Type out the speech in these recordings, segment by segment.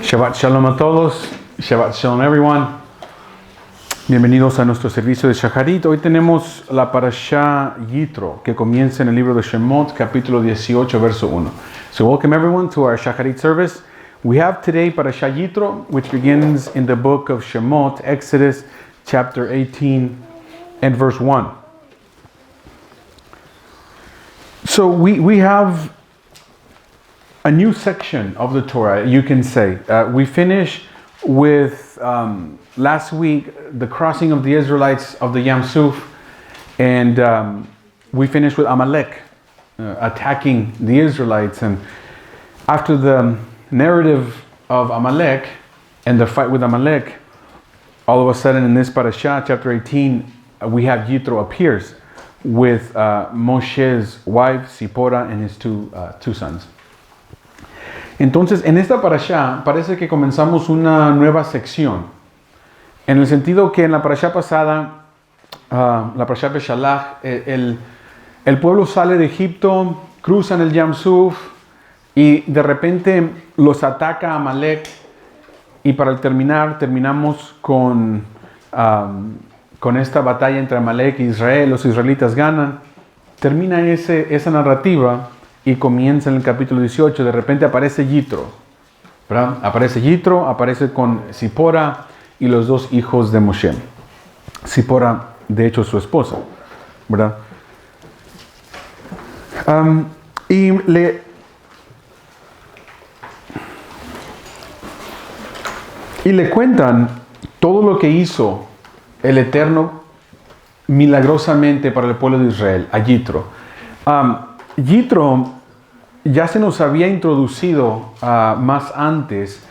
Shabbat Shalom a todos, Shabbat Shalom everyone. Bienvenidos a nuestro servicio de Shacharit. Hoy tenemos la parashá Yitro, que comienza en el libro de Shemot, capítulo 18, verso 1. So welcome everyone to our Shacharit service. We have today parashá Yitro, which begins in the book of Shemot, Exodus chapter 18 and verse 1. So we have a new section of the Torah, you can say. We finished with last week the crossing of the Israelites of the Yam Suf, and we finished with Amalek attacking the Israelites. And after the narrative of Amalek and the fight with Amalek, all of a sudden in this parashah, chapter 18, we have Yitro appears with Moshe's wife, Zipporah, and his two sons. Entonces, en esta parashá parece que comenzamos una nueva sección, en el sentido que en la parashá pasada, la parashá Beshalach, el pueblo sale de Egipto, cruzan el Yam Suf y de repente los ataca Amalek, y para terminamos con esta batalla entre Amalek e Israel. Los israelitas ganan, termina esa narrativa. Y comienza en el capítulo 18, de repente aparece Yitro, ¿verdad? Aparece con Zipporah y los dos hijos de Moshe. Zipporah, de hecho, su esposa, ¿verdad? Y le cuentan todo lo que hizo el Eterno milagrosamente para el pueblo de Israel, a Yitro. Yitro ya se nos había introducido más antes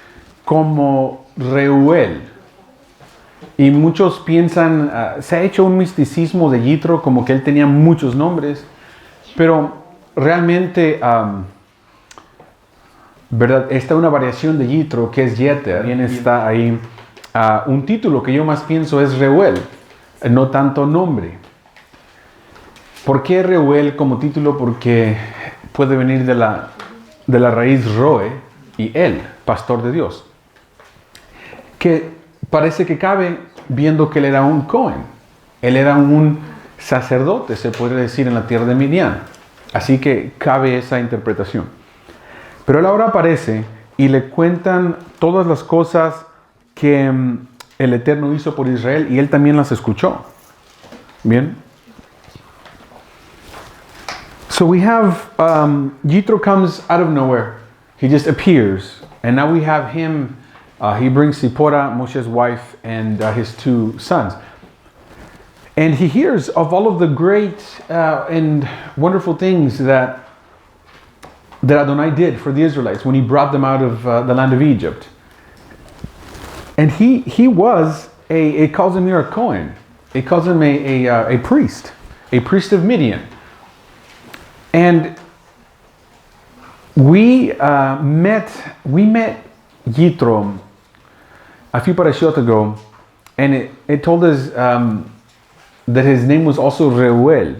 como Reuel. Y muchos piensan, se ha hecho un misticismo de Yitro como que él tenía muchos nombres, pero realmente, ¿verdad? Está una variación de Yitro que es Yeter. También está ahí un título que yo más pienso es Reuel, no tanto nombre. ¿Por qué Reuel como título? Porque puede venir de la raíz Roe y él, pastor de Dios. Que parece que cabe viendo que él era un Cohen. Él era un sacerdote, se podría decir, en la tierra de Midian. Así que cabe esa interpretación. Pero él ahora aparece y le cuentan todas las cosas que el Eterno hizo por Israel y él también las escuchó. Bien. So we have, Yitro comes out of nowhere. He just appears. And now we have him, he brings Zipporah, Moshe's wife, and his two sons. And he hears of all of the great and wonderful things that Adonai did for the Israelites when he brought them out of the land of Egypt. And he was it calls him here a Cohen. It calls him a priest of Midian. And we met Yitro a few parashot ago, and it told us that his name was also Reuel.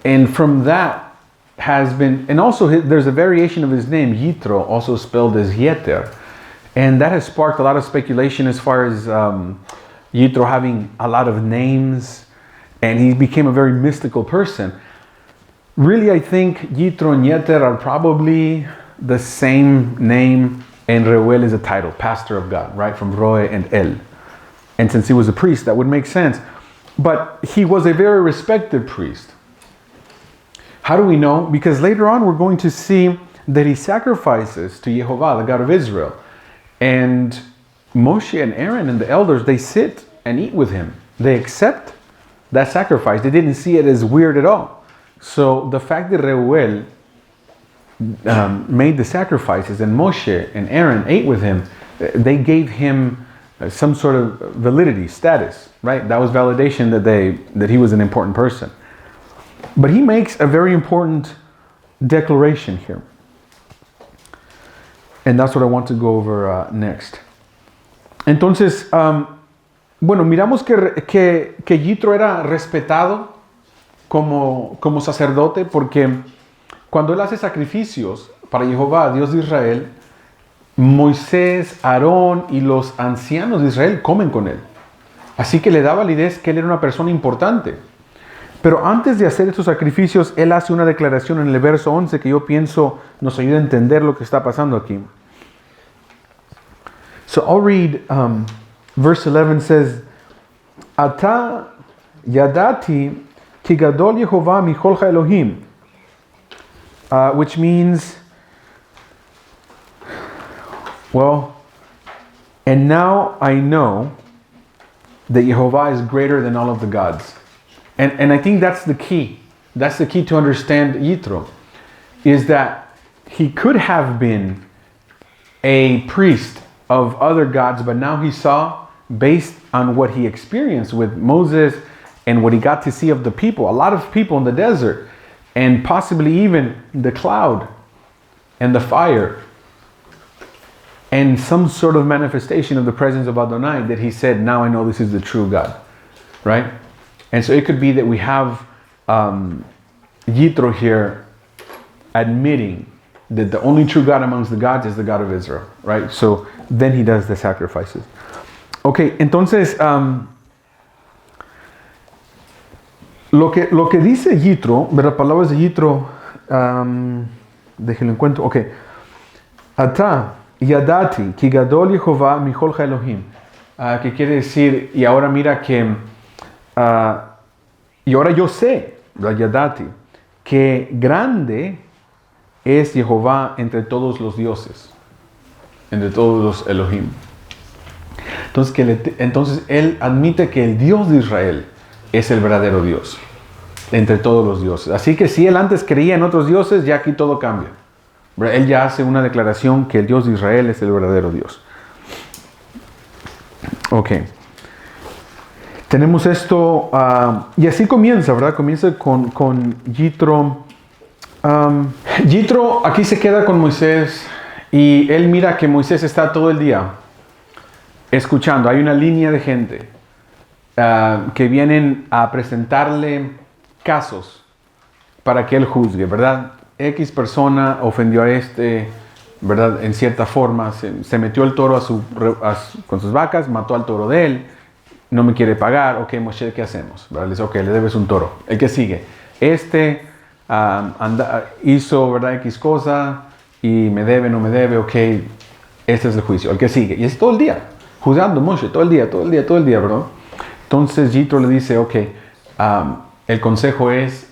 And from that has been, and also there's a variation of his name, Yitro, also spelled as Yeter. And that has sparked a lot of speculation as far as Yitro having a lot of names, and he became a very mystical person. Really, I think Yitro and Yeter are probably the same name, and Reuel is a title, pastor of God, right? From Roe and El. And since he was a priest, that would make sense. But he was a very respected priest. How do we know? Because later on, we're going to see that he sacrifices to Yehovah, the God of Israel. And Moshe and Aaron and the elders, they sit and eat with him. They accept that sacrifice. They didn't see it as weird at all. So the fact that Reuel made the sacrifices and Moshe and Aaron ate with him, they gave him some sort of validity, status, right? That was validation that he was an important person. But he makes a very important declaration here. And that's what I want to go over next. Entonces, bueno, miramos que Yitro era respetado como sacerdote, porque cuando él hace sacrificios para Jehová, Dios de Israel, Moisés, Aarón y los ancianos de Israel comen con él. Así que le da validez que él era una persona importante. Pero antes de hacer estos sacrificios, él hace una declaración en el verso 11 que yo pienso nos ayuda a entender lo que está pasando aquí. So I'll read, verse 11 says, Ata yadati ki gadol Yehovah micholcha Elohim, which means, well, and now I know that Yehovah is greater than all of the gods. And I think that's the key. That's the key to understand Yitro, is that he could have been a priest of other gods, but now he saw, based on what he experienced with Moses and what he got to see of the people, a lot of people in the desert, and possibly even the cloud and the fire, and some sort of manifestation of the presence of Adonai, that he said, now I know this is the true God, right? And so it could be that we have Yitro here admitting that the only true God amongst the gods is the God of Israel, right? So then he does the sacrifices. Ok, entonces, lo que dice Yitro, ¿verdad? Palabras de Yitro, déjenlo encuentro, ok. Ata yadati ki gadol Yehovah micholcha Elohim, que quiere decir, y ahora mira que, y ahora yo sé, yadati, que grande es Jehová entre todos los dioses, entre todos los Elohim. Entonces él admite que el Dios de Israel es el verdadero Dios, entre todos los dioses. Así que si él antes creía en otros dioses, ya aquí todo cambia. Él ya hace una declaración que el Dios de Israel es el verdadero Dios. Ok. Tenemos esto, y así comienza, ¿verdad? Comienza con Yitro. Yitro aquí se queda con Moisés y él mira que Moisés está todo el día escuchando. Hay una línea de gente que vienen a presentarle casos para que él juzgue, ¿verdad? X persona ofendió a ¿verdad? En cierta forma, se metió el toro con sus vacas, mató al toro de él, no me quiere pagar. Ok, Moshe, ¿qué hacemos? ¿Verdad? Le dice, ok, le debes un toro. El que sigue, hizo, ¿verdad? X cosa y me debe, no me debe, ok, este es el juicio. El que sigue, y es todo el día, juzgando Moshe, todo el día, ¿verdad? Entonces Yitro le dice, ok, el consejo es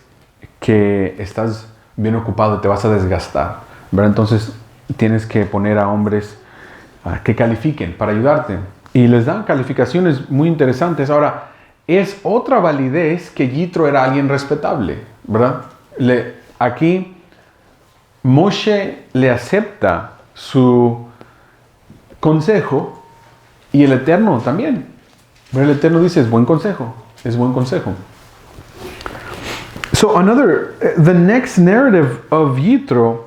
que estás bien ocupado, te vas a desgastar, ¿verdad? Entonces tienes que poner a hombres que califiquen para ayudarte. Y les dan calificaciones muy interesantes. Ahora, es otra validez que Yitro era alguien respetable, ¿verdad? Aquí Moshe le acepta su consejo y el Eterno también. El Eterno dice, es buen consejo. So the next narrative of Yitro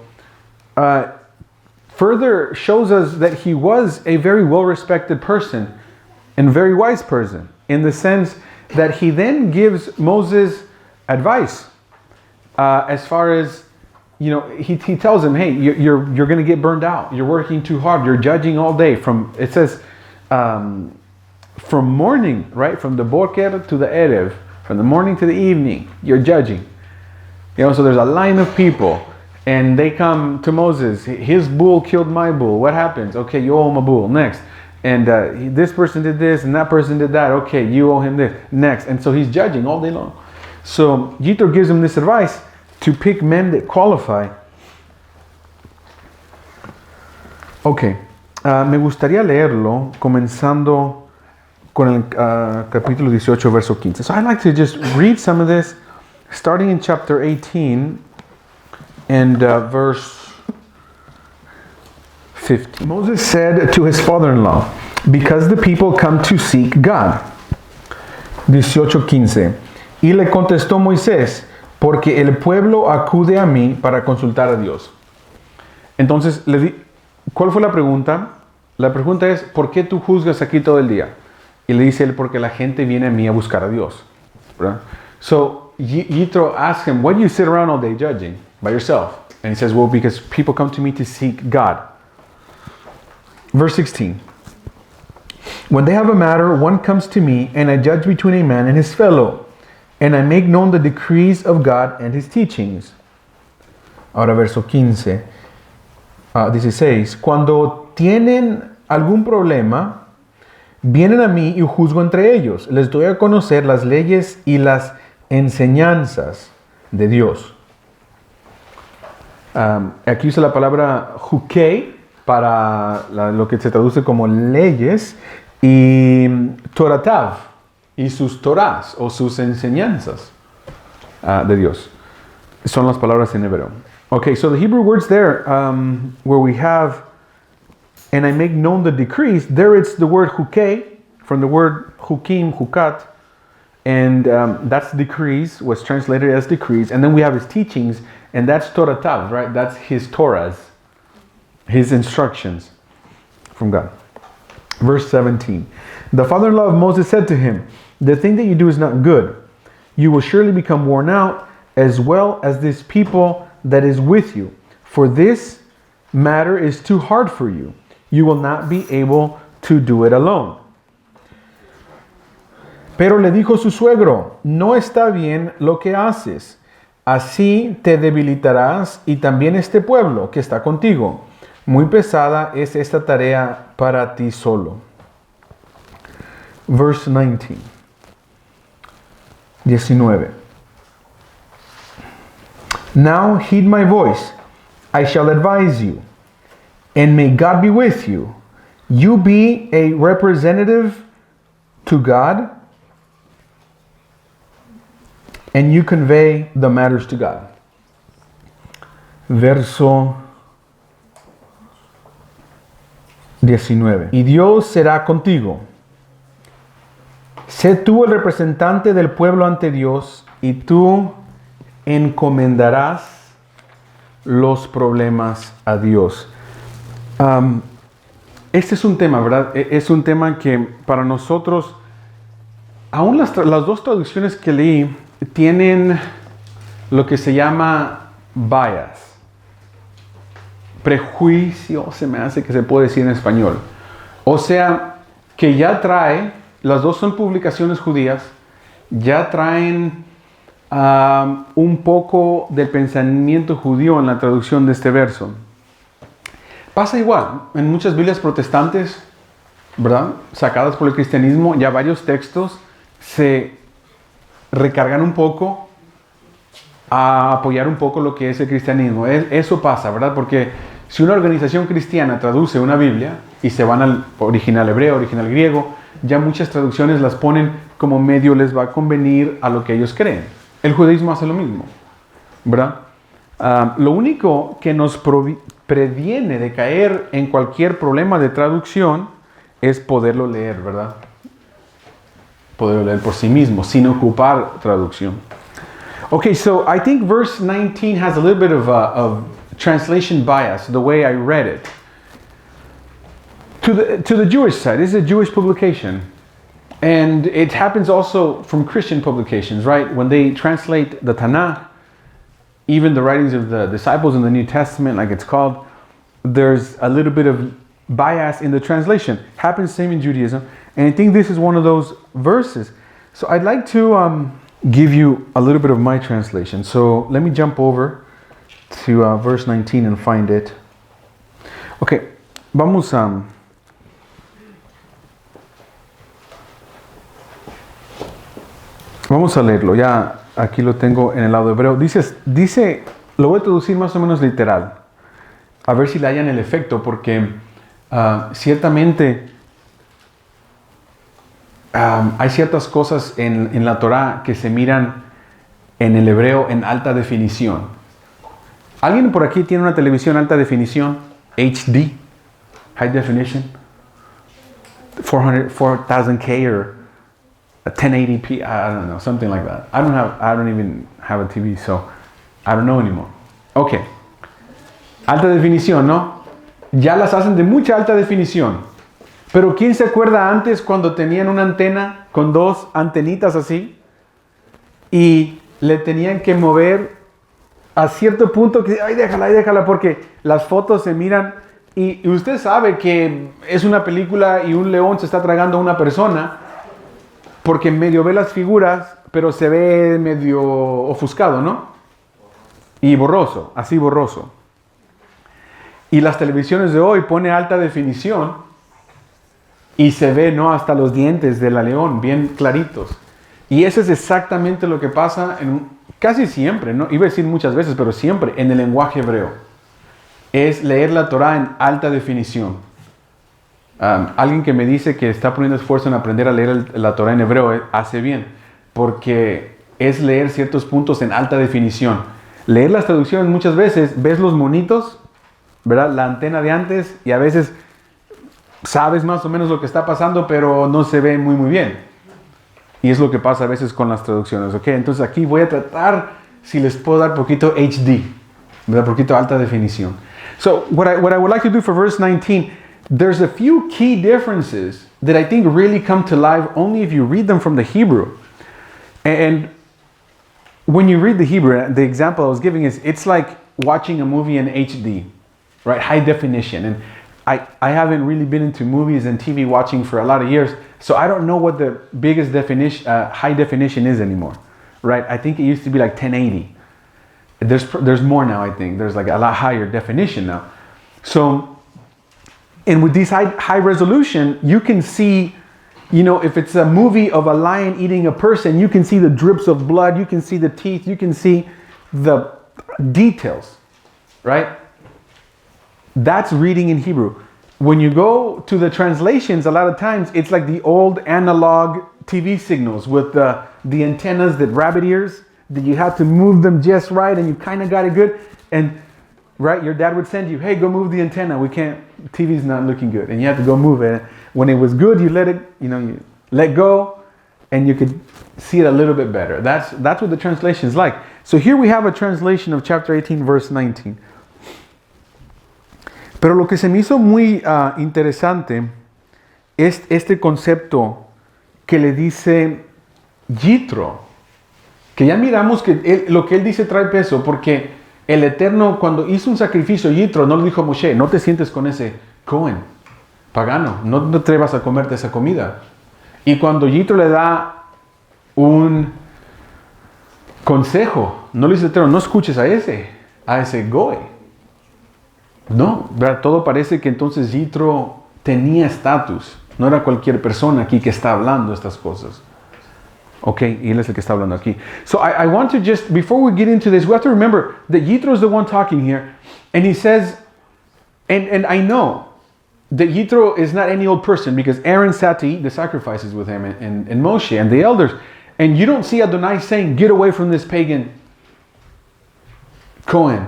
further shows us that he was a very well-respected person and very wise person, in the sense that he then gives Moses advice as far as, you know, he tells him, hey, you're going to get burned out. You're working too hard. You're judging all day. It says, from morning, right? From the boker to the erev, from the morning to the evening, you're judging. You know, so there's a line of people, and they come to Moses. His bull killed my bull. What happens? Okay, you owe him a bull. Next. And this person did this, and that person did that. Okay, you owe him this. Next. And so he's judging all day long. So Yitro gives him this advice to pick men that qualify. Ok, me gustaría leerlo comenzando con el capítulo 18, verso 15. So I'd like to just read some of this, starting in chapter 18 and verse 15. Moses said to his father-in-law, because the people come to seek God. 18:15. Y le contestó Moisés, porque el pueblo acude a mí para consultar a Dios. Entonces, ¿cuál fue la pregunta? La pregunta es, ¿por qué tú juzgas aquí todo el día? Y le dice él, porque la gente viene a mí a buscar a Dios. ¿Verdad? So, Yitro asks him, why do you sit around all day judging by yourself? And he says, well, because people come to me to seek God. Verse 16. When they have a matter, one comes to me, and I judge between a man and his fellow, and I make known the decrees of God and his teachings. Ahora verso 15. 16. Cuando tienen algún problema, vienen a mí y juzgo entre ellos. Les doy a conocer las leyes y las enseñanzas de Dios. Aquí usa la palabra jukei para lo que se traduce como leyes, y toratav y sus torás o sus enseñanzas de Dios. Son las palabras en hebreo. Okay, so the Hebrew words there, where we have, and I make known the decrees, there it's the word hukei, from the word hukim, hukat, and that's decrees, was translated as decrees, and then we have his teachings, and that's toratav, right? That's his Torahs, his instructions from God. Verse 17. The father-in-law of Moses said to him, the thing that you do is not good. You will surely become worn out, as well as this people that is with you. For this matter is too hard for you. You will not be able to do it alone. Pero le dijo su suegro, no está bien lo que haces. Así te debilitarás y también este pueblo que está contigo. Muy pesada es esta tarea para ti solo. Verse 19. 19. Now heed my voice. I shall advise you. And may God be with you. You be a representative to God. And you convey the matters to God. Verso 19. Y Dios será contigo. Sé tú el representante del pueblo ante Dios, y tú encomendarás los problemas a Dios. Este es un tema, ¿verdad? Es un tema que para nosotros, aún las dos traducciones que leí, tienen lo que se llama bias. Prejuicio, se me hace que se puede decir en español. O sea, que ya trae, las dos son publicaciones judías, ya traen un poco del pensamiento judío en la traducción de este verso. Pasa igual, en muchas Biblias protestantes, ¿verdad?, sacadas por el cristianismo, ya varios textos se recargan un poco a apoyar un poco lo que es el cristianismo. Eso pasa, ¿verdad? Porque si una organización cristiana traduce una Biblia y se van al original hebreo, original griego, ya muchas traducciones las ponen como medio les va a convenir a lo que ellos creen. El judaísmo hace lo mismo, ¿verdad? Lo único que nos previene de caer en cualquier problema de traducción es poderlo leer, ¿verdad? Poderlo leer por sí mismo, sin ocupar traducción. Okay, so I think verse 19 has a little bit of translation bias, the way I read it. To the Jewish side, this is a Jewish publication. And it happens also from Christian publications, right? When they translate the Tanakh, even the writings of the disciples in the New Testament, like it's called, there's a little bit of bias in the translation. Happens same in Judaism. And I think this is one of those verses. So I'd like to give you a little bit of my translation. So let me jump over to verse 19 and find it. Okay, vamos a... Vamos a leerlo, ya aquí lo tengo en el lado hebreo. Dice, lo voy a traducir más o menos literal, a ver si le hallan el efecto, porque ciertamente hay ciertas cosas en la Torah que se miran en el hebreo en alta definición. ¿Alguien por aquí tiene una televisión alta definición? HD, High Definition, 4000K or 1080p, I don't know, something like that. I don't even have a TV, so I don't know anymore. Okay. Alta definición, ¿no? Ya las hacen de mucha alta definición. Pero ¿quién se acuerda antes cuando tenían una antena con dos antenitas así? Y le tenían que mover a cierto punto que, ay, déjala, porque las fotos se miran Y usted sabe que es una película y un león se está tragando a una persona porque medio ve las figuras, pero se ve medio ofuscado, ¿no? Y borroso, así borroso. Y las televisiones de hoy pone alta definición y se ve, ¿no? Hasta los dientes de la león, bien claritos. Y eso es exactamente lo que pasa casi siempre, ¿no? Iba a decir muchas veces, pero siempre en el lenguaje hebreo. Es leer la Torah en alta definición. Alguien que me dice que está poniendo esfuerzo en aprender a leer la Torah en hebreo hace bien, porque es leer ciertos puntos en alta definición. Leer las traducciones muchas veces, ves los monitos, ¿verdad? La antena de antes, y a veces sabes más o menos lo que está pasando, pero no se ve muy bien. Y es lo que pasa a veces con las traducciones, ¿ok? Entonces aquí voy a tratar, si les puedo dar poquito HD, ¿verdad? Poquito alta definición. So what I would like to do for verse 19, there's a few key differences that I think really come to life only if you read them from the Hebrew. And when you read the Hebrew, the example I was giving is, it's like watching a movie in HD, right? High definition. And I haven't really been into movies and TV watching for a lot of years, so I don't know what the biggest definition, high definition is anymore, right? I think it used to be like 1080. There's more now, I think. There's like a lot higher definition now. So, and with these high resolution, you can see, you know, if it's a movie of a lion eating a person, you can see the drips of blood, you can see the teeth, you can see the details, right? That's reading in Hebrew. When you go to the translations, a lot of times it's like the old analog TV signals with the antennas, that rabbit ears, that you have to move them just right and you kind of got it good. And right, your dad would send you, hey, go move the antenna. TV's not looking good. And you have to go move it. When it was good, you let it, you let go and you could see it a little bit better. That's what the translation is like. So here we have a translation of chapter 18, verse 19. Pero lo que se me hizo muy interesante es este concepto que le dice Yitro, que ya miramos que lo que él dice trae peso, porque el Eterno, cuando hizo un sacrificio, Yitro no le dijo a Moshe, no te sientes con ese Cohen pagano, no te atrevas a comerte esa comida. Y cuando Yitro le da un consejo, no le dice Eterno, no escuches a ese Goe. No, ¿verdad? Todo parece que entonces Yitro tenía estatus. No era cualquier persona aquí que está hablando estas cosas. Ok, y él es el que está hablando aquí. So I want to just, before we get into this, we have to remember that Yitro is the one talking here. And he says, and I know that Yitro is not any old person, because Aaron sat to eat the sacrifices with him and Moshe and the elders. And you don't see Adonai saying, get away from this pagan Cohen.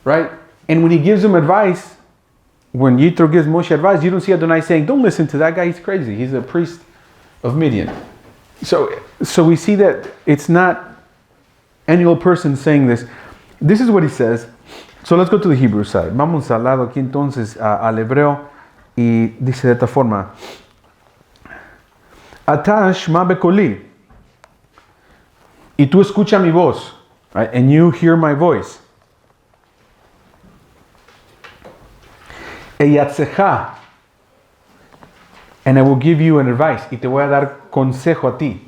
Right? And when he gives him advice, when Yitro gives Moshe advice, you don't see Adonai saying, don't listen to that guy, he's crazy. He's a priest of Midian. So we see that it's not any old person saying this. This is what he says. So let's go to the Hebrew side. Vamos al lado aquí entonces al hebreo, y dice de esta forma. Ata shma bekoli. Y tú escucha mi voz. Right? And you hear my voice. Eyatzecha, and I will give you an advice, y te voy a dar consejo a ti.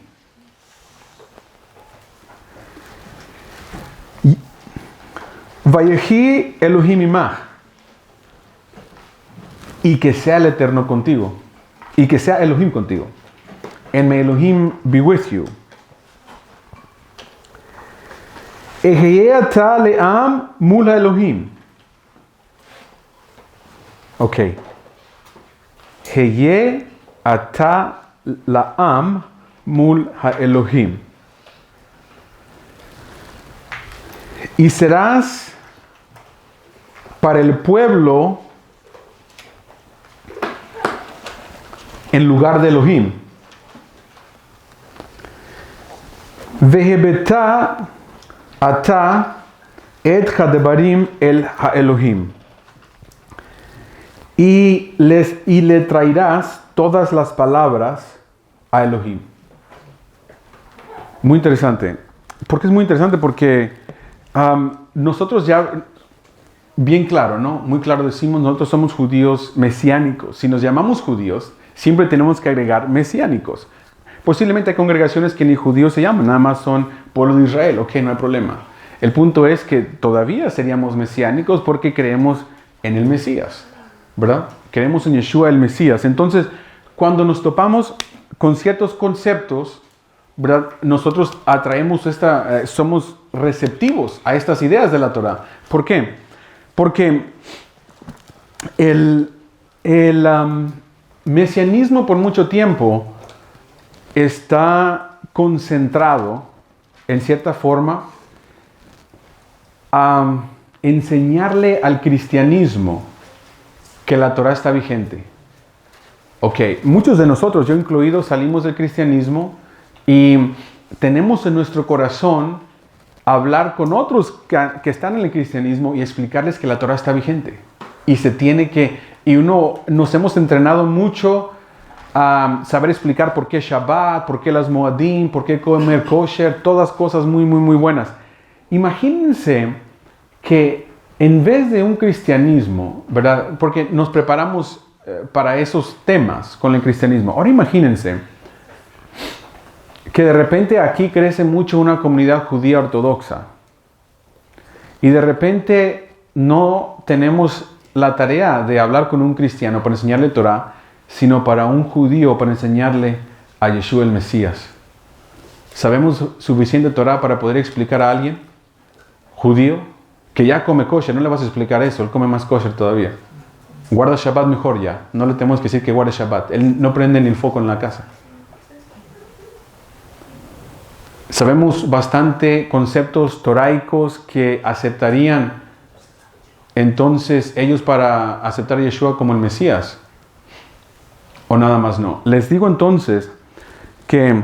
Vayehi Elohim imach, y que sea el Eterno contigo, y que sea Elohim contigo. And may Elohim be with you. Eheye ata le'am mul Elohim. Ok. Heye ata la'am mul ha'elohim. Y serás para el pueblo en lugar de Elohim. Vehebeta ata et hadebarim el ha'elohim. Y le traerás todas las palabras a Elohim. Muy interesante. ¿Por qué es muy interesante? Porque nosotros ya bien claro, ¿no? Muy claro decimos, nosotros somos judíos mesiánicos. Si nos llamamos judíos, siempre tenemos que agregar mesiánicos. Posiblemente hay congregaciones que ni judíos se llaman, nada más son pueblo de Israel, ok, no hay problema. El punto es que todavía seríamos mesiánicos porque creemos en el Mesías, ¿verdad? Creemos en Yeshua el Mesías. Entonces, cuando nos topamos con ciertos conceptos, ¿verdad? Nosotros somos receptivos a estas ideas de la Torah. ¿Por qué? Porque el mesianismo por mucho tiempo está concentrado, en cierta forma, a enseñarle al cristianismo que la Torah está vigente. Ok, muchos de nosotros, yo incluido, salimos del cristianismo y tenemos en nuestro corazón hablar con otros que están en el cristianismo y explicarles que la Torah está vigente. Y nos hemos entrenado mucho a saber explicar por qué Shabbat, por qué las Moadim, por qué comer kosher, todas cosas muy, muy, muy buenas. Imagínense que en vez de un cristianismo, ¿verdad? Porque nos preparamos para esos temas con el cristianismo. Ahora imagínense que de repente aquí crece mucho una comunidad judía ortodoxa y de repente no tenemos la tarea de hablar con un cristiano para enseñarle Torah, sino para un judío para enseñarle a Yeshua el Mesías. ¿Sabemos suficiente Torah para poder explicar a alguien judío que ya come kosher? No le vas a explicar eso, él come más kosher todavía. Guarda Shabbat mejor ya, no le tenemos que decir que guarde Shabbat, él no prende ni el foco en la casa. Sabemos bastante conceptos toraicos que aceptarían entonces ellos para aceptar a Yeshua como el Mesías. ¿O nada más no? Les digo entonces que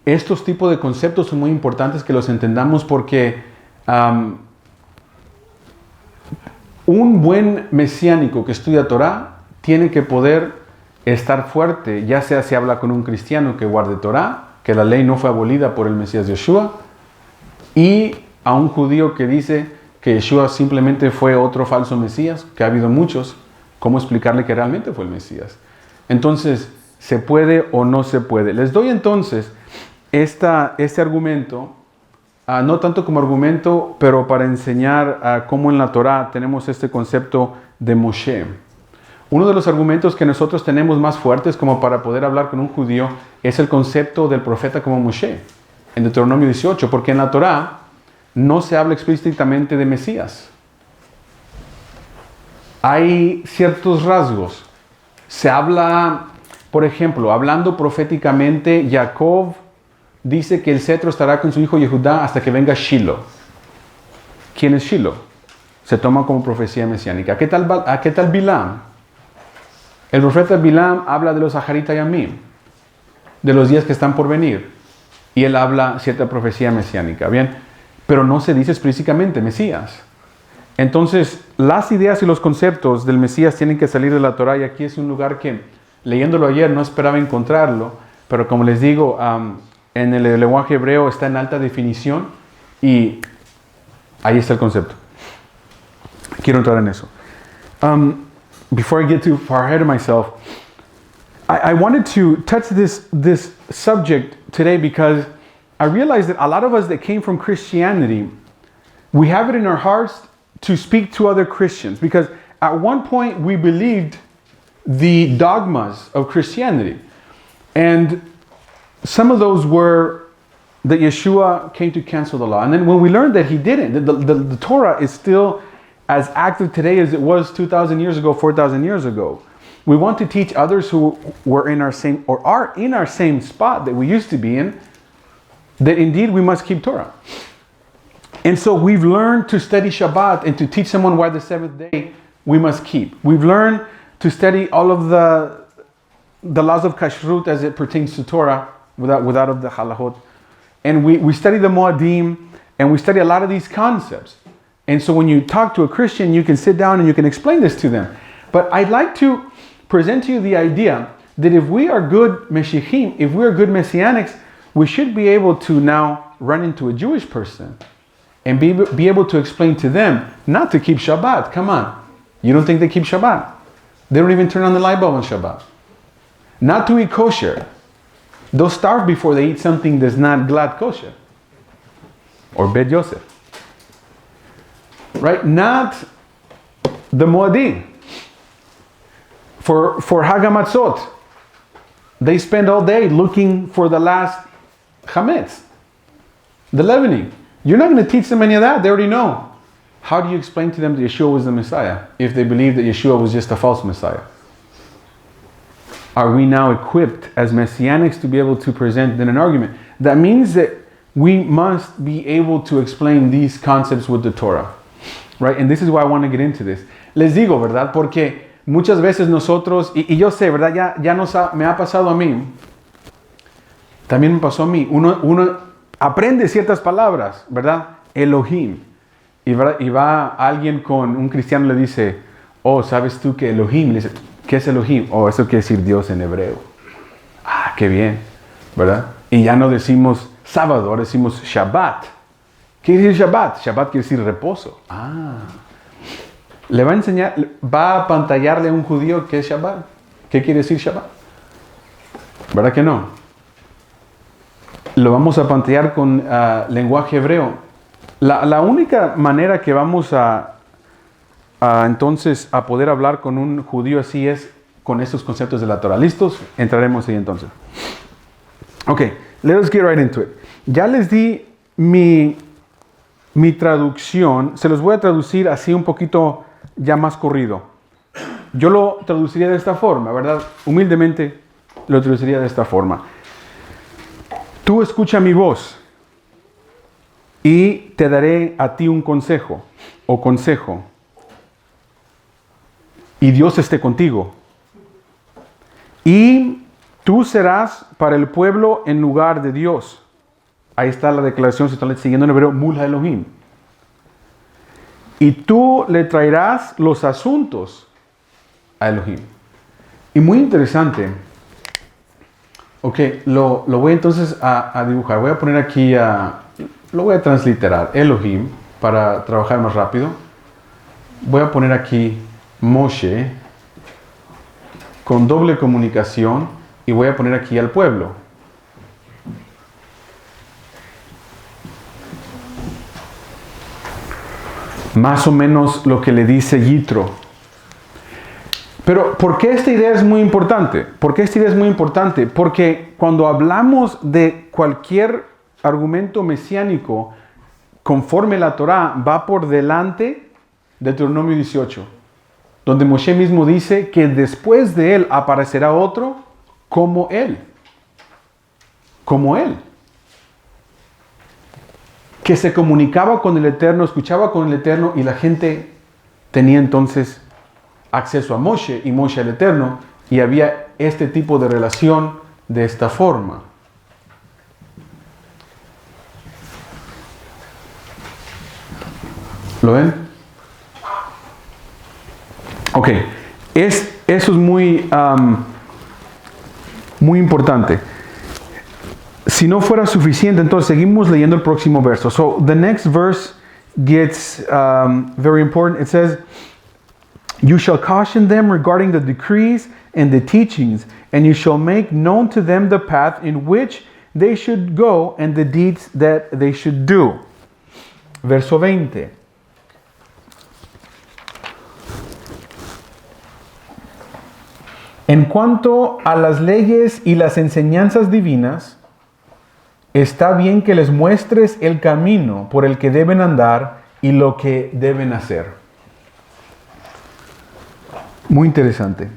estos tipos de conceptos son muy importantes que los entendamos porque un buen mesiánico que estudia Torah tiene que poder estar fuerte, ya sea si habla con un cristiano que guarde Torah, que la ley no fue abolida por el Mesías Yeshua, y a un judío que dice que Yeshua simplemente fue otro falso Mesías, que ha habido muchos. ¿Cómo explicarle que realmente fue el Mesías? Entonces, ¿se puede o no se puede? Les doy entonces este argumento, no tanto como argumento, pero para enseñar cómo en la Torah tenemos este concepto de Moshe. Uno de los argumentos que nosotros tenemos más fuertes como para poder hablar con un judío es el concepto del profeta como Moshe, en Deuteronomio 18, porque en la Torah no se habla explícitamente de Mesías. Hay ciertos rasgos. Se habla, por ejemplo, hablando proféticamente, Jacob dice que el cetro estará con su hijo Yehudá hasta que venga Shilo. ¿Quién es Shilo? Se toma como profecía mesiánica. ¿Qué tal Bilam? El profeta Bilam habla de los Aharit Yamim, de los días que están por venir. Y él habla cierta profecía mesiánica, ¿bien? Pero no se dice explícitamente Mesías. Entonces, las ideas y los conceptos del Mesías tienen que salir de la Torah, y aquí es un lugar que, leyéndolo ayer, no esperaba encontrarlo, pero como les digo, en el lenguaje hebreo está en alta definición, y ahí está el concepto. Quiero entrar en eso. Before I get too far ahead of myself, I wanted to touch this subject today because I realized that a lot of us that came from Christianity, we have it in our hearts to speak to other Christians, because at one point we believed the dogmas of Christianity, and some of those were that Yeshua came to cancel the law, and then when we learned that he didn't, the Torah is still as active today as it was 2,000 years ago, 4,000 years ago. We want to teach others who were in our same, or are in our same spot that we used to be in, that indeed we must keep Torah. And so we've learned to study Shabbat and to teach someone why the seventh day we must keep. We've learned to study all of the laws of kashrut as it pertains to Torah without of the halachot. And we study the Moadim, and we study a lot of these concepts. And so when you talk to a Christian, you can sit down and you can explain this to them. But I'd like to present to you the idea that if we are good Meshichim, if we are good Messianics, we should be able to now run into a Jewish person and be able to explain to them not to keep Shabbat. Come on. You don't think they keep Shabbat? They don't even turn on the light bulb on Shabbat. Not to eat kosher. They'll starve before they eat something that's not glad kosher. Or Bet Yosef. Right? Not the Moadim. For Hagamatzot, they spend all day looking for the last chametz, the leavening. You're not going to teach them any of that. They already know. How do you explain to them that Yeshua was the Messiah if they believe that Yeshua was just a false Messiah? Are we now equipped as Messianics to be able to present in an argument? That means that we must be able to explain these concepts with the Torah. Right? And this is why I want to get into this. Les digo, ¿verdad? Porque muchas veces nosotros, y yo sé, ¿verdad? Ya me ha pasado a mí. También me pasó a mí. Uno aprende ciertas palabras, ¿verdad? Elohim. Y va alguien con un cristiano le dice, oh, ¿sabes tú que Elohim? Le dice, ¿qué es Elohim? Oh, eso quiere decir Dios en hebreo. Ah, qué bien, ¿verdad? Y ya no decimos sábado, ahora decimos Shabbat. ¿Qué quiere decir Shabbat? Shabbat quiere decir reposo. Ah. Le va a enseñar, va a pantallarle a un judío qué es Shabbat. ¿Qué quiere decir Shabbat? ¿Verdad que no? Lo vamos a pantallar con lenguaje hebreo. La única manera que vamos entonces a poder hablar con un judío así es con estos conceptos de la Torah. ¿Listos? Entraremos ahí entonces. Ok, let us get right into it. Ya les di mi traducción. Se los voy a traducir así un poquito ya más corrido. Yo lo traduciría de esta forma, ¿verdad? Humildemente lo traduciría de esta forma. Tú escucha mi voz y te daré a ti un consejo o consejo. Y Dios esté contigo. Y tú serás para el pueblo en lugar de Dios. Ahí está la declaración, si están siguiendo en hebreo, Mul Elohim. Y tú le traerás los asuntos a Elohim. Y muy interesante. Ok, lo voy entonces a dibujar. Voy a poner aquí, lo voy a transliterar, Elohim, para trabajar más rápido. Voy a poner aquí Moshe, con doble comunicación, y voy a poner aquí al pueblo. Más o menos lo que le dice Yitro. Pero, ¿por qué esta idea es muy importante? ¿Por qué esta idea es muy importante? Porque cuando hablamos de cualquier argumento mesiánico, conforme la Torá, va por delante de Deuteronomio 18, donde Moshe mismo dice que después de él aparecerá otro como él. Como él. Que se comunicaba con el Eterno, escuchaba con el Eterno, y la gente tenía entonces acceso a Moshe y Moshe al Eterno, y había este tipo de relación de esta forma. ¿Lo ven? Ok, eso es muy importante. Si no fuera suficiente, entonces seguimos leyendo el próximo verso. So the next verse gets very important. It says, you shall caution them regarding the decrees and the teachings, and you shall make known to them the path in which they should go and the deeds that they should do. Verso 20. En cuanto a las leyes y las enseñanzas divinas, está bien que les muestres el camino por el que deben andar y lo que deben hacer. Muy interesante.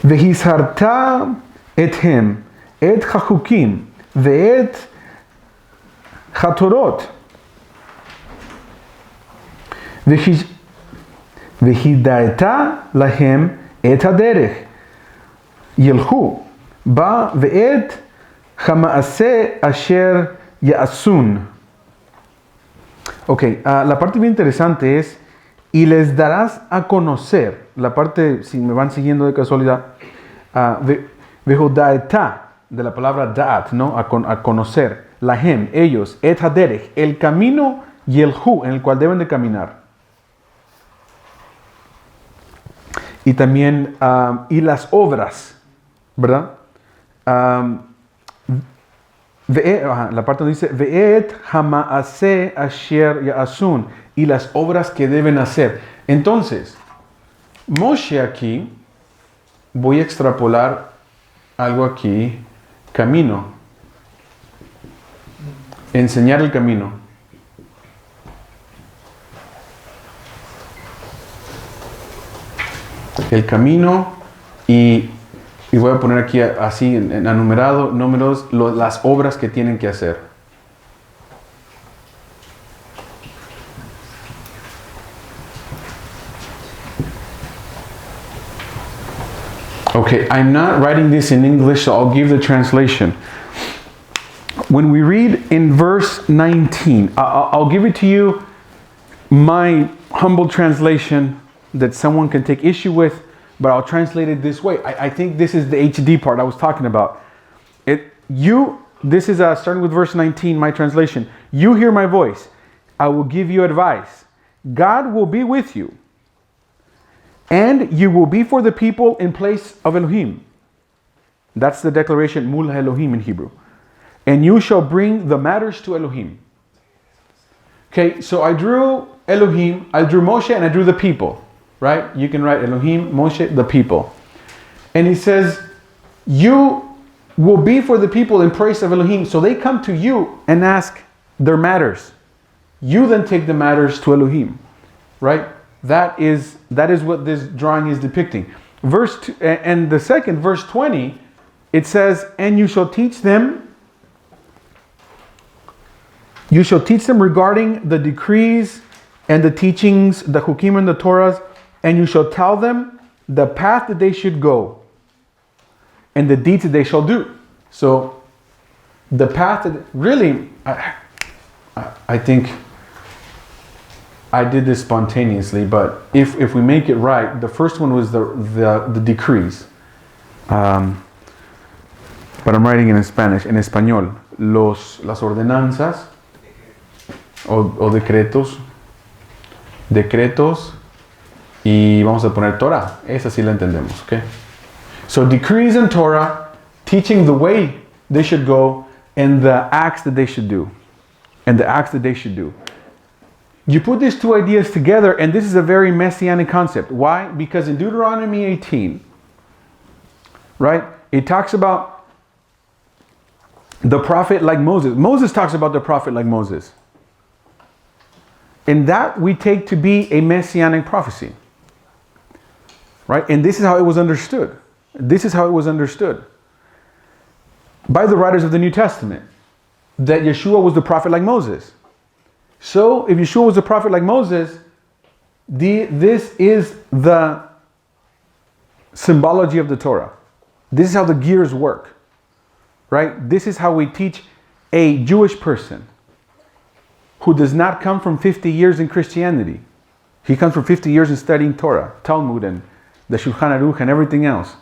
Vehizharta ethem et chachukim veet chatorot vehidaeta lahem et haderech ילכו בה ואת המעשה אשר יעשון. Ok, la parte bien interesante es, y les darás a conocer, la parte, si me van siguiendo de casualidad, vehodaeta, de la palabra da'at, ¿no? A conocer. Lahem, ellos, et haderech, el camino y el hu, en el cual deben de caminar. Y también, y las obras, ¿verdad? La parte donde dice, ve'et hama'aseh asher ya'asun, y las obras que deben hacer. Entonces, Moshe aquí, voy a extrapolar algo aquí, camino, enseñar el camino. El camino y voy a poner aquí así en enumerado números las obras que tienen que hacer. Okay, I'm not writing this in English, so I'll give the translation. When we read in verse 19, I'll give it to you, my humble translation that someone can take issue with, but I'll translate it this way. I think this is the HD part I was talking about. This is starting with verse 19, my translation. You hear my voice. I will give you advice. God will be with you. And you will be for the people in place of Elohim. That's the declaration, Mul Elohim in Hebrew. And you shall bring the matters to Elohim. Okay, so I drew Elohim, I drew Moshe, and I drew the people. Right? You can write Elohim, Moshe, the people. And he says, you will be for the people in place of Elohim. So they come to you and ask their matters. You then take the matters to Elohim. Right? That is what this drawing is depicting. Verse 2, and the second, verse 20, it says, and you shall teach them regarding the decrees and the teachings, the Hukim and the Torahs, and you shall tell them the path that they should go and the deeds that they shall do. So the path that really, I think I did this spontaneously, but if we make it right, the first one was the decrees. But I'm writing it in Spanish, en español. Las ordenanzas o decretos. Y vamos a poner Torah. Esa sí la entendemos, okay? So decrees and Torah, teaching the way they should go and the acts that they should do. You put these two ideas together, and this is a very messianic concept. Why? Because in Deuteronomy 18, right, it talks about the prophet like Moses. Moses talks about the prophet like Moses. And that we take to be a messianic prophecy. Right? And this is how it was understood. By the writers of the New Testament, that Yeshua was the prophet like Moses. So, if Yeshua was a prophet like Moses, this is the symbology of the Torah. This is how the gears work, right? This is how we teach a Jewish person who does not come from 50 years in Christianity. He comes from 50 years in studying Torah, Talmud, and the Shulchan Aruch, and everything else.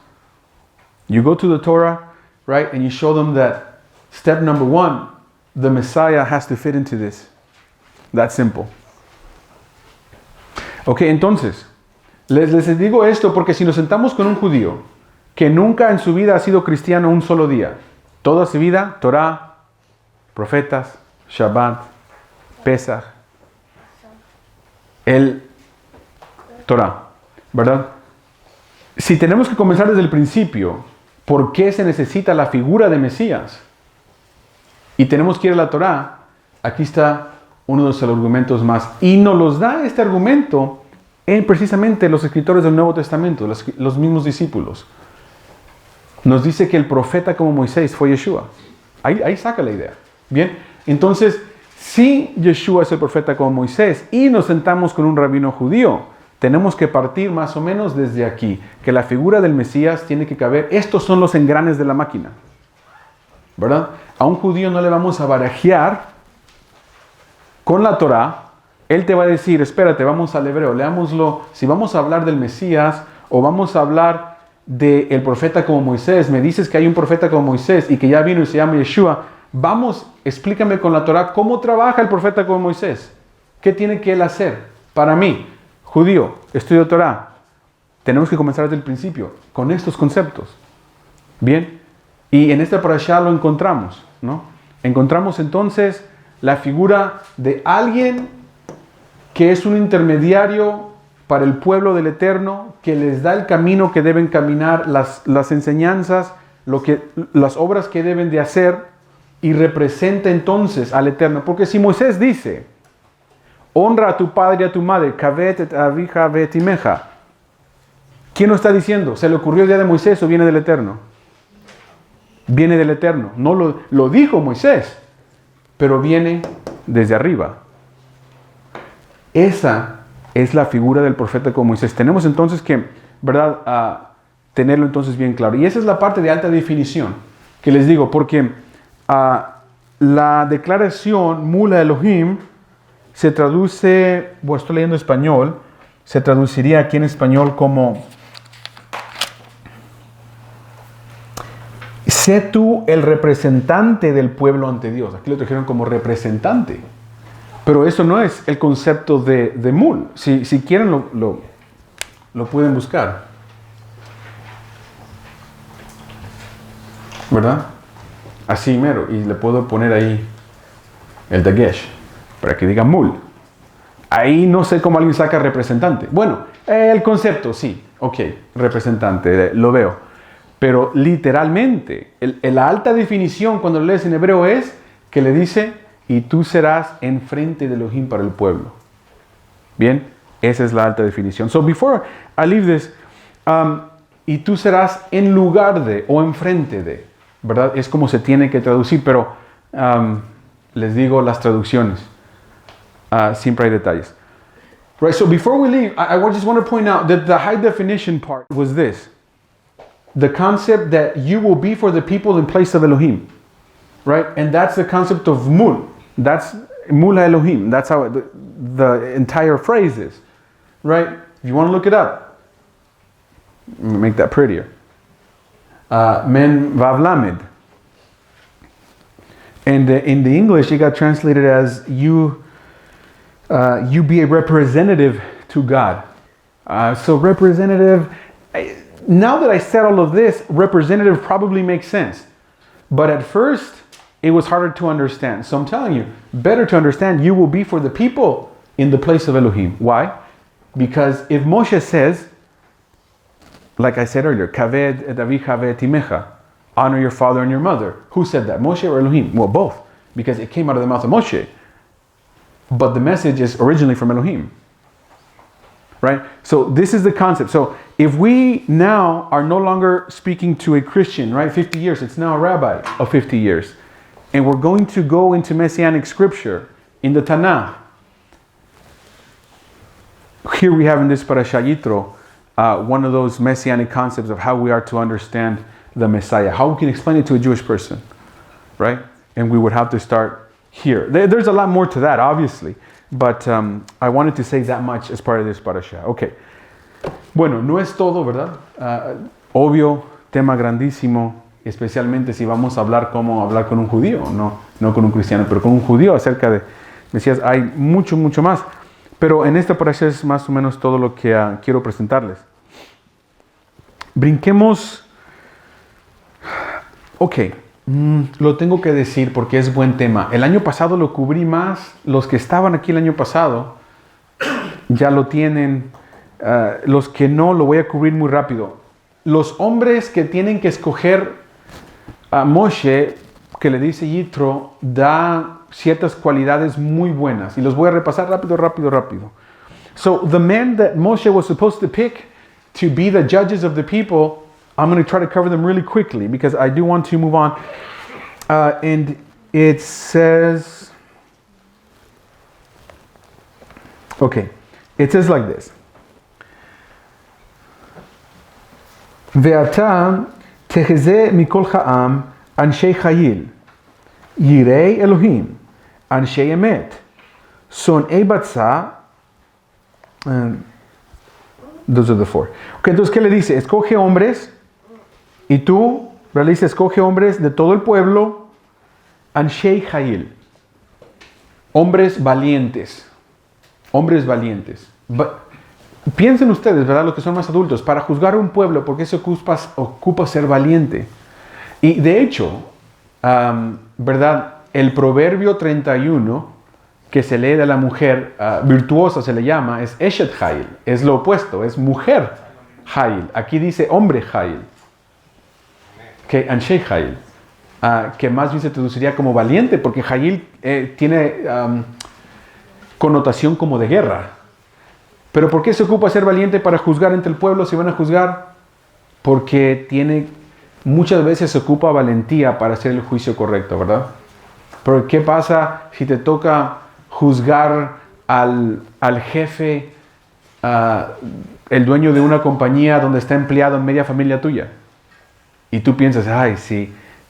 You go to the Torah, right, and you show them that step number 1, the Messiah has to fit into this. That's simple. Ok, entonces, les digo esto porque si nos sentamos con un judío que nunca en su vida ha sido cristiano un solo día, toda su vida, Torah, profetas, Shabbat, Pesach, el Torah, ¿verdad? Si tenemos que comenzar desde el principio, ¿por qué se necesita la figura de Mesías? Y tenemos que ir a la Torah, aquí está uno de los argumentos más. Y nos los da este argumento en precisamente los escritores del Nuevo Testamento, los mismos discípulos. Nos dice que el profeta como Moisés fue Yeshua. Ahí saca la idea. Bien, entonces, si Yeshua es el profeta como Moisés y nos sentamos con un rabino judío, tenemos que partir más o menos desde aquí, que la figura del Mesías tiene que caber. Estos son los engranes de la máquina, ¿verdad? A un judío no le vamos a barajear con la Torah. Él te va a decir, espérate, vamos al hebreo, leámoslo. Si vamos a hablar del Mesías o vamos a hablar del profeta como Moisés, me dices que hay un profeta como Moisés y que ya vino y se llama Yeshua, vamos, explícame con la Torah cómo trabaja el profeta como Moisés. ¿Qué tiene que él hacer? Para mí, judío, estudio Torah, tenemos que comenzar desde el principio con estos conceptos. Bien, y en esta parashá lo encontramos, ¿no? Encontramos entonces la figura de alguien que es un intermediario para el pueblo del Eterno, que les da el camino que deben caminar, las enseñanzas, las obras que deben de hacer, y representa entonces al Eterno. Porque si Moisés dice, honra a tu padre y a tu madre, kavet et avija veit imeja, ¿quién lo está diciendo? ¿Se le ocurrió el día de Moisés o viene del Eterno? Viene del Eterno. No lo dijo Moisés, pero viene desde arriba. Esa es la figura del profeta como Moisés. Tenemos entonces que, ¿verdad?, tenerlo entonces bien claro. Y esa es la parte de alta definición que les digo, porque la declaración Mula Elohim se traduce, bueno, estoy leyendo español, se traduciría aquí en español como sé tú el representante del pueblo ante Dios. Aquí lo trajeron como representante. Pero eso no es el concepto de Mul. Si quieren lo pueden buscar. ¿Verdad? Así mero. Y le puedo poner ahí el Dagesh para que diga Mul. Ahí no sé cómo alguien saca representante. Bueno, el concepto sí. Ok, representante, lo veo. Pero literalmente, la alta definición cuando lo lees en hebreo es que le dice, y tú serás enfrente de Elohim para el pueblo. Bien, esa es la alta definición. So before I leave this, y tú serás en lugar de o enfrente de, ¿verdad? Es como se tiene que traducir, pero les digo las traducciones. Siempre hay detalles. Right, so before we leave, I just want to point out that the high definition part was this. The concept that you will be for the people in place of Elohim. Right? And that's the concept of Mul. That's Mula Elohim. That's how the entire phrase is. Right? If you want to look it up, make that prettier. Men Vav Lamed. And in the English, it got translated as you be a representative to God. So representative, now that I said all of this, representative probably makes sense. But at first, it was harder to understand. So I'm telling you, better to understand, you will be for the people in the place of Elohim. Why? Because if Moshe says, like I said earlier, Kaved et avija veit imecha, honor your father and your mother. Who said that, Moshe or Elohim? Well, both, because it came out of the mouth of Moshe. But the message is originally from Elohim. Right? So this is the concept. So if we now are no longer speaking to a Christian, right, 50 years, it's now a rabbi of 50 years. And we're going to go into Messianic scripture in the Tanakh. Here we have in this Parashat Yitro, one of those Messianic concepts of how we are to understand the Messiah. How we can explain it to a Jewish person, right? And we would have to start here. There's a lot more to that, obviously. But I wanted to say that much as part of this Parashat. Okay. Bueno, no es todo, ¿verdad? Obvio, tema grandísimo. Especialmente si vamos a hablar como hablar con un judío, no con un cristiano, pero con un judío acerca de Mesías. Hay mucho más. Pero en esta parasha es más o menos todo lo que quiero presentarles. Brinquemos. Ok, lo tengo que decir porque es buen tema. El año pasado lo cubrí más. Los que estaban aquí el año pasado ya lo tienen. Los que no, lo voy a cubrir muy rápido. Los hombres que tienen que escoger a Moshe, que le dice Yitro, da ciertas cualidades muy buenas. Y los voy a repasar rápido. So the men that Moshe was supposed to pick to be the judges of the people, I'm going to try to cover them really quickly because I do want to move on. And it says, okay, it says like this. ואתה תחזה מכל העם אנשי חיל, יראי אלוהים, אנשי אמת, שונאי בצע. Those are the four. Okay, entonces, ¿qué le dice? Escoge hombres Y tú, ¿verdad? Dice, escoge hombres de todo el pueblo, Anshei Jail, hombres valientes. Hombres valientes. Piensen ustedes, ¿verdad? Los que son más adultos, para juzgar a un pueblo, ¿por qué se ocupa ser valiente? Y de hecho, ¿verdad? El Proverbio 31, que se lee de la mujer virtuosa, se le llama, es Eshet Jail, es lo opuesto, es mujer Jail. Aquí dice hombre Jail, que Anshei Jail, que más bien se traduciría como valiente, porque Jail tiene connotación como de guerra. Pero ¿por qué se ocupa ser valiente para juzgar entre el pueblo si van a juzgar? Porque muchas veces se ocupa valentía para hacer el juicio correcto, ¿verdad? Pero ¿qué pasa si te toca juzgar al jefe, el dueño de una compañía donde está empleado en media familia tuya? Y tú piensas, ay,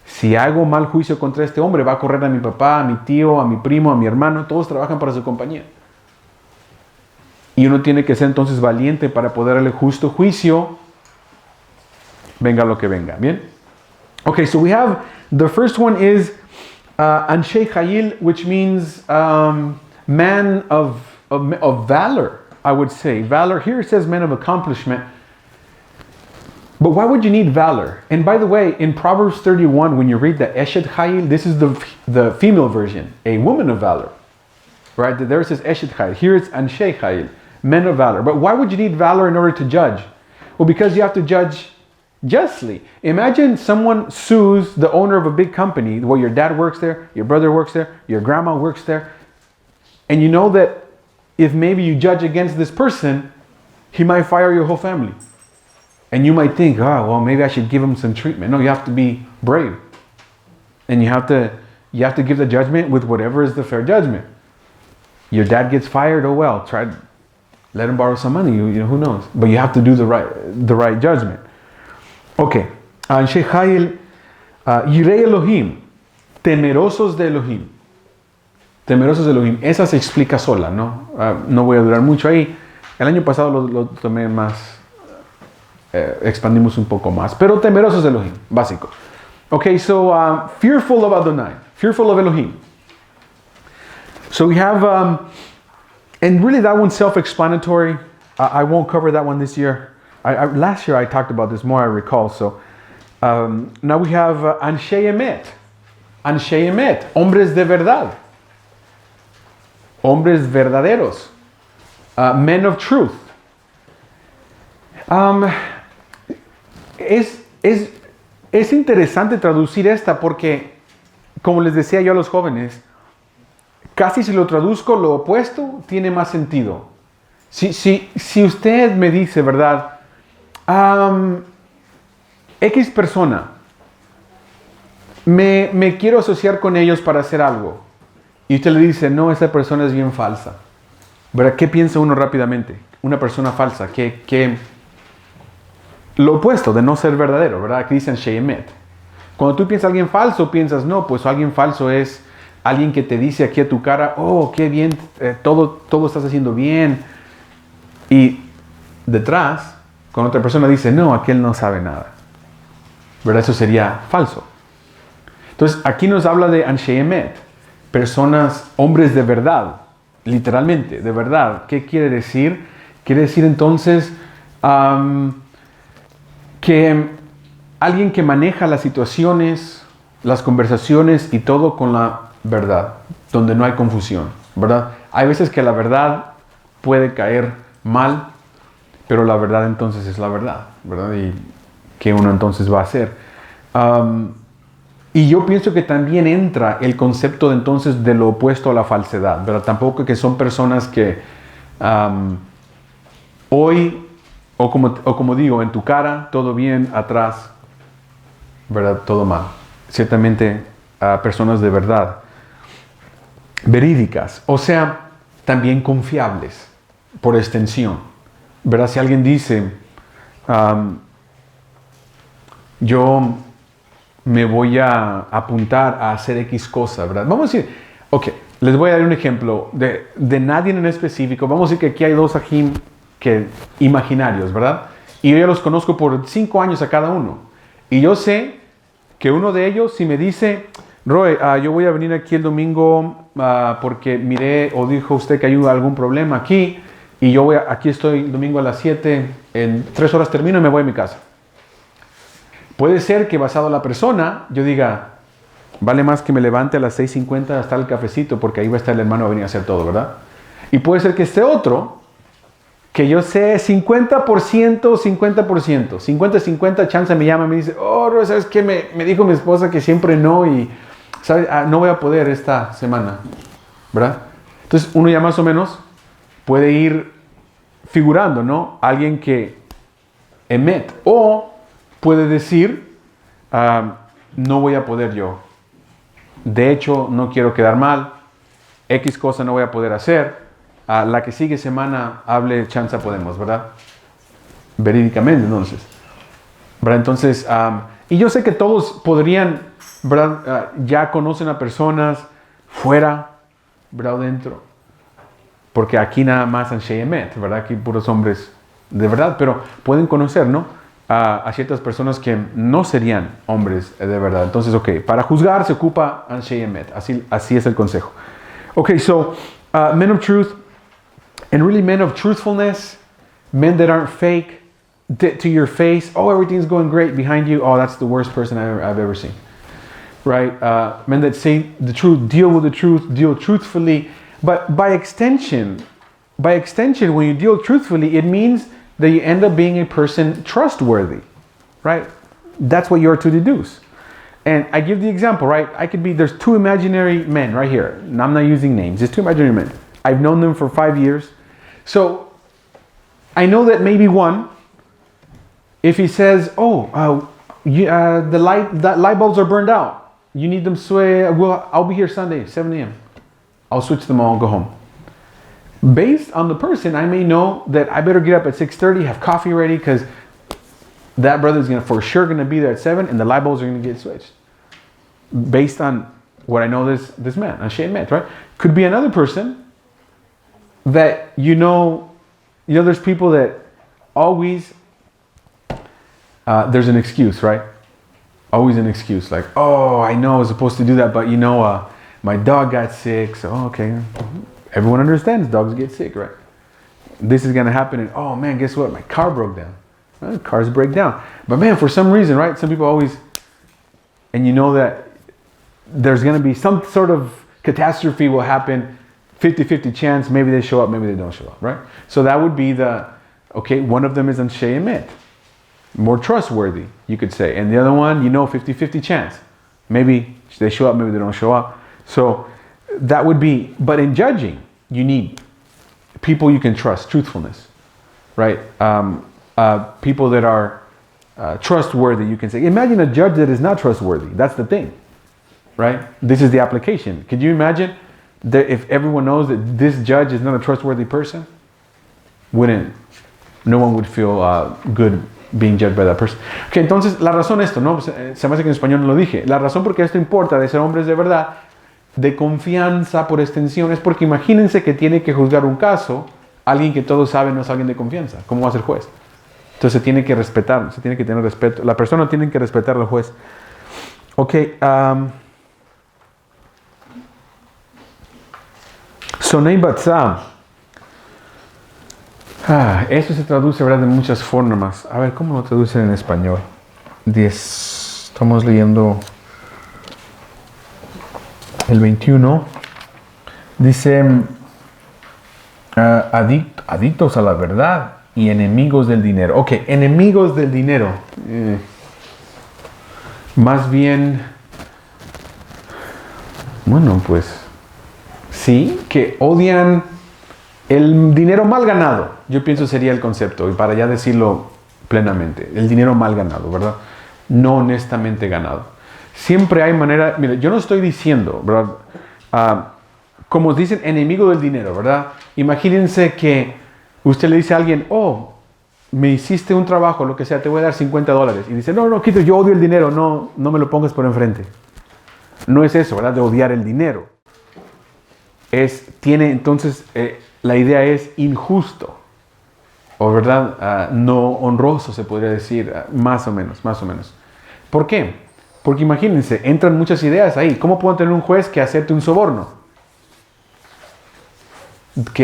si hago mal juicio contra este hombre, va a correr a mi papá, a mi tío, a mi primo, a mi hermano, todos trabajan para su compañía. Y uno tiene que ser entonces valiente para poder darle justo juicio, venga lo que venga. ¿Bien? Okay, so we have, the first one is Anshei Jail, which means man of valor, I would say. Valor, here it says man of accomplishment. But why would you need valor? And by the way, in Proverbs 31, when you read the Eshet Jail, this is the female version, a woman of valor. Right? There it says Eshet Jail. Here it's Anshei Jail, men of valor. But why would you need valor in order to judge? Well, because you have to judge justly. Imagine someone sues the owner of a big company where your dad works there, your brother works there, your grandma works there, and you know that if maybe you judge against this person, he might fire your whole family. And you might think, oh, well, maybe I should give him some treatment. No, you have to be brave. And you have to give the judgment with whatever is the fair judgment. Your dad gets fired, oh well, let him borrow some money, you know, who knows? But you have to do the right judgment. Okay. Anshei Jail, Yirei Elohim, temerosos de Elohim. Temerosos de Elohim. Esa se explica sola, ¿no? No voy a durar mucho ahí. El año pasado lo tomé más, expandimos un poco más. Pero temerosos de Elohim, básico. Okay, so fearful of Adonai, fearful of Elohim. So we have, and really that one's self-explanatory. I won't cover that one this year. Last year I talked about this more, I recall. So now we have Anshei Emet. Anshei Emet, hombres de verdad. Hombres verdaderos. Men of truth. Es interesante traducir esta porque, como les decía yo a los jóvenes, casi si lo traduzco lo opuesto, tiene más sentido. Si usted me dice, ¿verdad? X persona, me quiero asociar con ellos para hacer algo. Y usted le dice, no, esa persona es bien falsa. ¿Verdad? ¿Qué piensa uno rápidamente? Una persona falsa, lo opuesto de no ser verdadero, ¿verdad? Aquí dicen Sheyemet. Cuando tú piensas alguien falso, piensas, no, pues alguien falso es alguien que te dice aquí a tu cara, oh, qué bien, todo estás haciendo bien. Y detrás, con otra persona dice, no, aquel no sabe nada. ¿Verdad? Eso sería falso. Entonces, aquí nos habla de Anshei Emet, personas, hombres de verdad, literalmente, de verdad. ¿Qué quiere decir? Quiere decir entonces que alguien que maneja las situaciones, las conversaciones y todo con la verdad, donde no hay confusión, ¿verdad? Hay veces que la verdad puede caer mal, pero la verdad entonces es la verdad, ¿verdad? Y ¿qué uno entonces va a hacer? Y yo pienso que también entra el concepto de entonces de lo opuesto a la falsedad, ¿verdad? Tampoco que son personas que hoy, o como digo, en tu cara, todo bien, atrás, ¿verdad? Todo mal. Ciertamente personas de verdad, verídicas, o sea, también confiables, por extensión, ¿verdad? Si alguien dice, yo me voy a apuntar a hacer X cosa, ¿verdad? Vamos a decir, ok, les voy a dar un ejemplo de nadie en específico. Vamos a decir que aquí hay dos imaginarios, ¿verdad? Y yo ya los conozco por 5 años a cada uno. Y yo sé que uno de ellos, si me dice, Roy, yo voy a venir aquí el domingo porque miré o dijo usted que hay algún problema aquí y aquí estoy el domingo a las 7, en 3 horas termino y me voy a mi casa. Puede ser que basado en la persona, yo diga, vale más que me levante a las 6:50 hasta el cafecito porque ahí va a estar el hermano a venir a hacer todo, ¿verdad? Y puede ser que esté otro, que yo sé 50%, 50%, 50-50, chance me llama y me dice, oh, Roy, ¿sabes qué? Me dijo mi esposa que siempre no y ¿sabes? No voy a poder esta semana, ¿verdad? Entonces uno ya más o menos puede ir figurando, ¿no? Alguien que emite o puede decir, no voy a poder yo. De hecho, no quiero quedar mal. X cosa no voy a poder hacer. La que sigue semana, hable chanza podemos, ¿verdad? Verídicamente, entonces. ¿Verdad? Entonces, y yo sé que todos podrían, ¿verdad? Ya conocen a personas fuera, ¿verdad? Dentro. Porque aquí nada más en Sheyemet, ¿verdad? Aquí puros hombres de verdad, pero pueden conocer, ¿no? A ciertas personas que no serían hombres de verdad. Entonces, ok, para juzgar se ocupa en Sheyemet. Así es el consejo. Ok, so, men of truth, and really men of truthfulness, men that aren't fake, to your face, oh, everything's going great behind you, oh, that's the worst person I've ever seen. Right? Men that say the truth, deal with the truth, deal truthfully. But by extension, when you deal truthfully, it means that you end up being a person trustworthy, right? That's what you are to deduce. And I give the example, right? There's 2 imaginary men right here. And I'm not using names. There's 2 imaginary men. I've known them for 5 years. So I know that maybe one, if he says, the light bulbs are burned out. You need them I'll be here Sunday, 7 a.m. I'll switch them all and go home. Based on the person, I may know that I better get up at 6:30, have coffee ready, because that brother is for sure going to be there at 7, and the light bulbs are going to get switched. Based on what I know this man, Anshe Met, right? Could be another person that there's people that always, there's an excuse, right? Always an excuse, like, oh, I know I was supposed to do that, but my dog got sick, so okay. Everyone understands dogs get sick, right? This is gonna happen, and oh man, guess what? My car broke down. Well, cars break down. But man, for some reason, right? Some people always, and you know that there's gonna be some sort of catastrophe will happen, 50-50 chance, maybe they show up, maybe they don't show up, right? So that would be one of them is Anshe Emet, more trustworthy, you could say. And the other one, 50-50 chance. Maybe they show up, maybe they don't show up. So that would be, but in judging, you need people you can trust, truthfulness, right? People that are trustworthy, you can say. Imagine a judge that is not trustworthy. That's the thing, right? This is the application. Could you imagine that if everyone knows that this judge is not a trustworthy person? No one would feel good being judged by that person. Okay, entonces la razón esto, ¿no? Se me hace que en español no lo dije. La razón por qué esto importa de ser hombres de verdad, de confianza por extensión, es porque imagínense que tiene que juzgar un caso alguien que todos saben no es alguien de confianza. ¿Cómo va a ser juez? Entonces se tiene que respetar, se tiene que tener respeto. La persona tiene que respetar al juez. Ok. Sonei Batzah. Eso se traduce, ¿verdad?, de muchas formas. A ver, ¿cómo lo traducen en español? Estamos leyendo el 21. Dice, adictos a la verdad y enemigos del dinero. Ok, enemigos del dinero. Más bien, bueno, pues sí, que odian el dinero mal ganado. Yo pienso sería el concepto, y para ya decirlo plenamente, el dinero mal ganado, ¿verdad? No honestamente ganado. Siempre hay manera, mire, yo no estoy diciendo, ¿verdad? Como dicen, enemigo del dinero, ¿verdad? Imagínense que usted le dice a alguien, oh, me hiciste un trabajo, lo que sea, te voy a dar $50. Y dice, no, Quito, yo odio el dinero, no me lo pongas por enfrente. No es eso, ¿verdad? De odiar el dinero. Entonces, la idea es injusto. O, ¿verdad? No honroso, se podría decir, más o menos. ¿Por qué? Porque imagínense, entran muchas ideas ahí. ¿Cómo puedo tener un juez que acepte un soborno?